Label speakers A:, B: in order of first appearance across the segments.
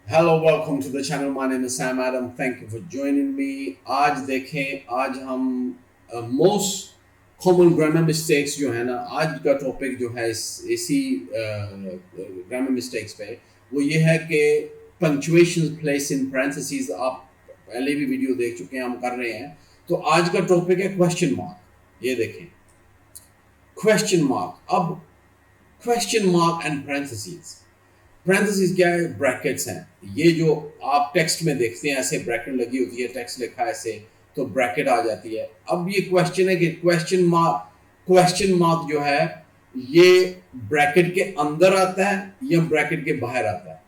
A: Hello, welcome to the channel. My name is Sam Adam. Thank you for joining me. आज देखें आज हम most common grammar mistakes जो है ना आज का टॉपिक जो है इसी grammar mistakes पे वो ये है कि punctuation place in parentheses आप पहले भी वीडियो देख चुके हैं हम कर रहे हैं तो आज का टॉपिक है question mark ये देखें question mark अब question mark and parentheses parenthesis क्या है ब्रैकेट्स हैं ये जो आप टेक्स्ट में देखते हैं ऐसे ब्रैकेट लगी होती है टेक्स्ट लिखा है ऐसे तो ब्रैकेट आ जाती है अब ये क्वेश्चन है कि क्वेश्चन मार्क जो है ये ब्रैकेट के अंदर आता है या ब्रैकेट के बाहर आता है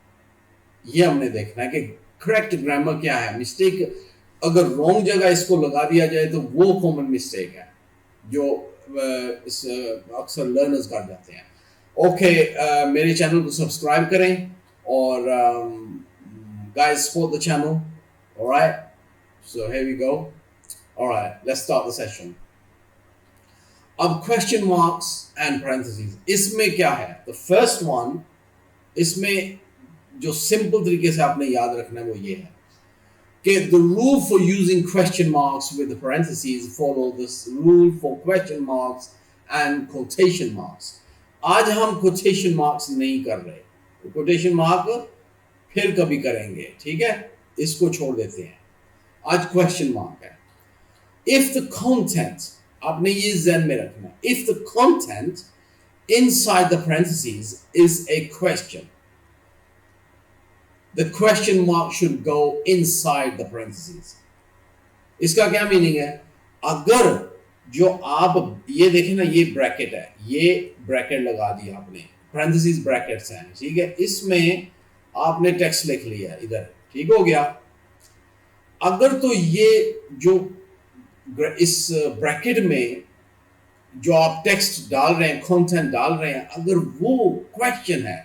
A: ये हमने देखना है कि करेक्ट ग्रामर क्या है मिस्टेक अगर रॉन्ग जगह इसको लगा दिया जाए तो वो कॉमन मिस्टेक है जो अक्सर लर्नर्स कर जाते हैं ओके मेरे चैनल को सब्सक्राइब करें और guys support the channel. All right, so here we go. All right, let's start the session. अब question marks and parentheses इसमें क्या है the first one इसमें जो simple तरीके से आपने याद रखना है वो ये है कि the rule for using question marks with the parentheses follow this rule for question marks and quotation marks. आज हम कोटेशन मार्क्स नहीं कर रहे कोटेशन मार्क फिर कभी करेंगे ठीक है इसको छोड़ देते हैं आज क्वेश्चन मार्क है इफ द कंटेंट आपने ये ध्यान में रखना if the content inside the parentheses is a question the question mark should go inside the parentheses इसका क्या मीनिंग है अगर जो आप ये देखें ना ये ब्रैकेट है ये ब्रैकेट लगा दिया आपने पैरेंथेसिस ब्रैकेट्स हैं ठीक है इसमें आपने टेक्स्ट लिख लिया इधर ठीक हो गया अगर तो ये जो इस ब्रैकेट में जो आप टेक्स्ट डाल रहे हैं कंटेंट डाल रहे हैं अगर वो क्वेश्चन है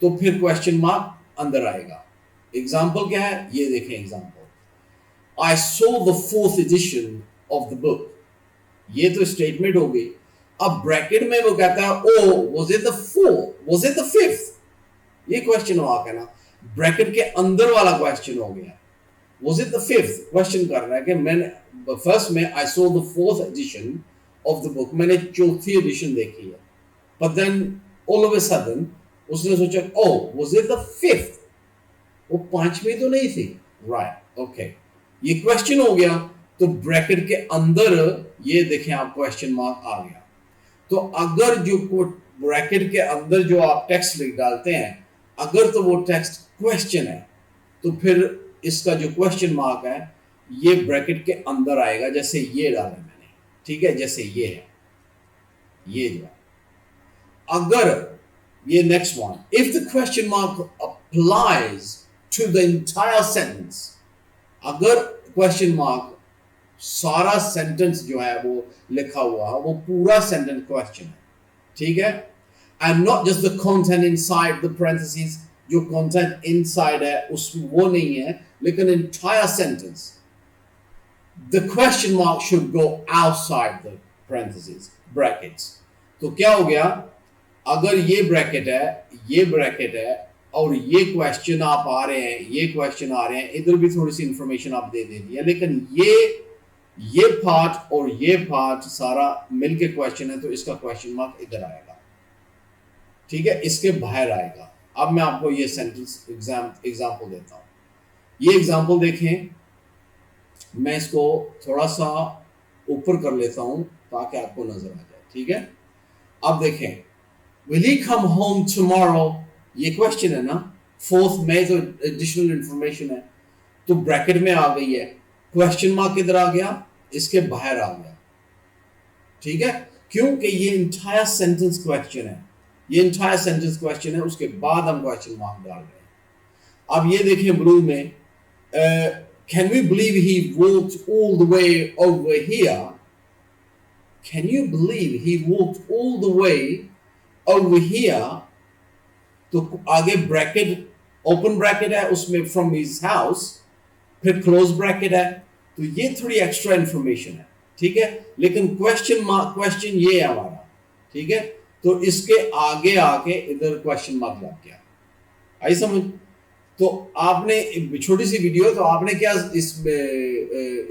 A: तो फिर क्वेश्चन मार्क अंदर आएगा एग्जांपल क्या है ये देखें example I saw the fourth edition of the book ये तो स्टेटमेंट हो गई अब ब्रैकेट में वो कहता है oh was it the fourth was it the fifth ये क्वेश्चन मार्क है ना ब्रैकेट के अंदर वाला क्वेश्चन हो गया was it the fifth question कर रहा है कि मैंने फर्स्ट में I saw the fourth edition of the book मैंने चौथी एडिशन देखी है but then all of a sudden उसने सोचा oh was it the fifth वो पांचवी तो नहीं थी राइट ओके ये क्वेश्चन हो गया तो ब्रैकेट के अंदर ये देखें आप क्वेश्चन मार्क आ गया तो अगर जो ब्रैकेट के अंदर जो आप टेक्स्ट लिख डालते हैं अगर तो वो टेक्स्ट क्वेश्चन है तो फिर इसका जो क्वेश्चन मार्क है ये ब्रैकेट के अंदर आएगा जैसे ये डाला मैंने ठीक है जैसे ये है ये जो है अगर ये next one if the question mark applies to the entire sentence अगर क्वेश्चन मार्क सारा सेंटेंस जो है वो लिखा हुआ है वो पूरा सेंटेंस क्वेश्चन है ठीक है and not just the content inside the parenthesis जो कंटेंट इनसाइड है उस वो नहीं है लेकिन entire sentence the question mark should go outside the parenthesis brackets तो क्या हो गया अगर ये ब्रैकेट है और ये क्वेश्चन आप आ रहे हैं ये क्वेश्चन आ रहे हैं इधर भी थोड़ी सी इंफॉर्मेशन आप दे दी है लेकिन ये पार्ट और ये पार्ट सारा मिलके क्वेश्चन है तो इसका क्वेश्चन मार्क इधर आएगा ठीक है इसके बाहर आएगा अब मैं आपको ये सेंटेंस एग्जांपल देता हूं ये एग्जांपल देखें मैं इसको थोड़ा सा ऊपर कर लेता हूं ताकि आपको नजर आ जाए ठीक है अब देखें will he come home tomorrow ये क्वेश्चन है ना फोर्थ में तो एडिशनल इंफॉर्मेशन है तो ब्रैकेट में आ गई है क्वेश्चन मार्क किधर आ गया इसके बाहर आ गया ठीक है क्योंकि ये इंटायर सेंटेंस क्वेश्चन है ये इंटायर सेंटेंस क्वेश्चन है उसके बाद हम क्वेश्चन मार्क डाल रहे हैं अब ये देखिए ब्लू में can we believe he walked all the way over here can you believe he walked all the way over here तो आगे ब्रैकेट ओपन ब्रैकेट है उसमें फ्रॉम हिज हाउस फिर क्लोज ब्रैकेट है तो ये थोड़ी एक्स्ट्रा इंफॉर्मेशन है ठीक है लेकिन क्वेश्चन ये है हमारा ठीक है तो इसके आगे आके इधर क्वेश्चन मार्क लग गया आई समझ तो आपने छोटी सी वीडियो, तो आपने क्या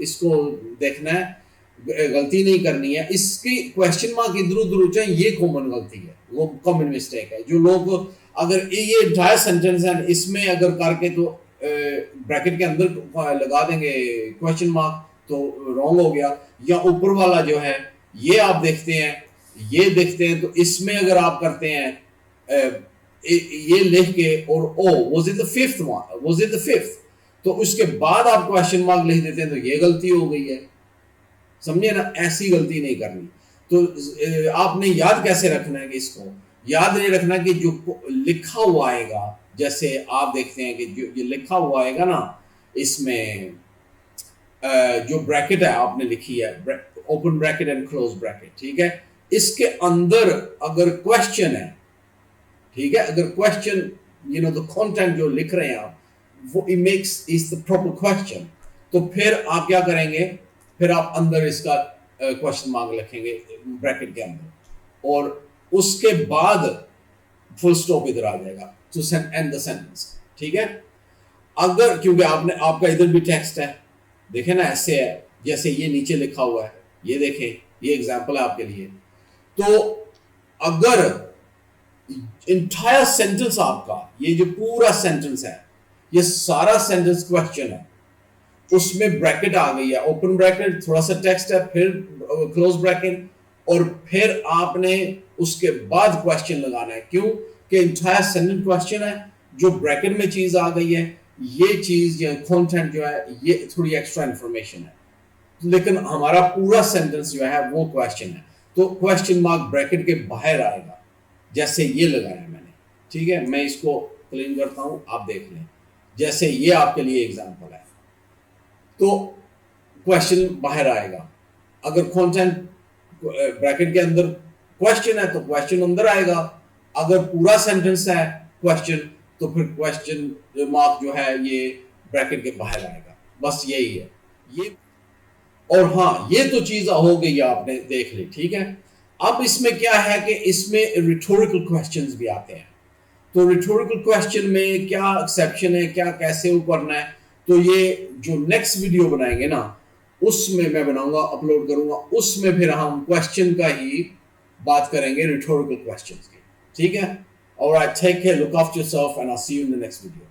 A: इसको देखना है, गलती नहीं करनी है। इसकी क्वेश्चन मार्क इधर उधर हो जाए, ये कॉमन गलती है, वो कॉमन मिस्टेक है। जो लोग अगर ये एंटायर सेंटेंस है इसमें अगर करके तो ब्रैकेट के अंदर लगा देंगे क्वेश्चन मार्क, तो रॉन्ग हो गया। या ऊपर वाला जो है ये आप देखते हैं, ये देखते हैं, तो इसमें अगर आप करते हैं ये लिख के और oh was it the fifth one, was it the fifth, तो उसके बाद आप क्वेश्चन मार्क लिख देते हैं, तो ये गलती हो गई है। समझे ना, ऐसी गलती नहीं करनी। तो आपने याद कैसे रखना है कि इसको याद नहीं रखना कि जो लिखा हुआ आएगा, जैसे आप देखते हैं कि जो ये लिखा हुआ आएगा ना, इसमें जो ब्रैकेट है आपने लिखी है, open bracket and close bracket, ठीक है, इसके अंदर अगर क्वेश्चन है, ठीक है, अगर क्वेश्चन द कंटेंट जो लिख रहे हैं आप, वो it makes is the proper question, तो फिर आप क्या करेंगे, फिर आप अंदर इसका क्वेश्चन मार्क लिखेंगे ब्रैकेट के अंदर, और उसके बाद फुल स्टॉप इधर आ जाएगा टू एंड द सेंटेंस, ठीक है। अगर क्योंकि आपका इधर भी टेक्स्ट है, देखें ना, ऐसे है जैसे ये नीचे लिखा हुआ है, ये देखें, ये एग्जांपल है आपके लिए। तो अगर इंटायर सेंटेंस आपका, ये जो पूरा सेंटेंस है, ये सारा सेंटेंस क्वेश्चन है, उसमें ब्रैकेट आ गई है, ओपन ब्रैकेट, थोड़ा सा टेक्स्ट है, फिर क्लोज ब्रैकेट, और फिर आपने उसके बाद क्वेश्चन लगाना है। क्यों कि इंटायर सेंटेंस क्वेश्चन है, जो ब्रैकेट में चीज आ गई है, ये चीज या कंटेंट जो है, ये थोड़ी एक्स्ट्रा इंफॉर्मेशन है, लेकिन हमारा पूरा सेंटेंस जो है वो क्वेश्चन है। तो क्वेश्चन मार्क ब्रैकेट के बाहर आएगा, जैसे ये लगाया मैंने, ठीक है। मैं इसको क्लीन करता हूं, आप देख लें, जैसे ये आपके लिए एग्जांपल है, तो क्वेश्चन बाहर आएगा। अगर कंटेंट ब्रैकेट के अंदर क्वेश्चन है तो क्वेश्चन अंदर आएगा, अगर पूरा सेंटेंस है क्वेश्चन, तो फिर क्वेश्चन मार्क जो है ये ब्रैकेट के बाहर आएगा। बस यही है ये। और हाँ, ये तो चीज हो गई, आपने देख ली, ठीक है। अब इसमें क्या है कि इसमें रिटोरिकल क्वेश्चंस भी आते हैं। तो रिटोरिकल क्वेश्चन में क्या एक्सेप्शन है, क्या कैसे वो करना है, तो ये जो नेक्स्ट वीडियो बनाएंगे ना, उसमें मैं बनाऊंगा, अपलोड करूंगा, उसमें फिर हम क्वेश्चन का ही बात करेंगे, रिटोरिकल क्वेश्चंस की, ठीक है। Alright, take care, look after yourself, and I see you in the next video.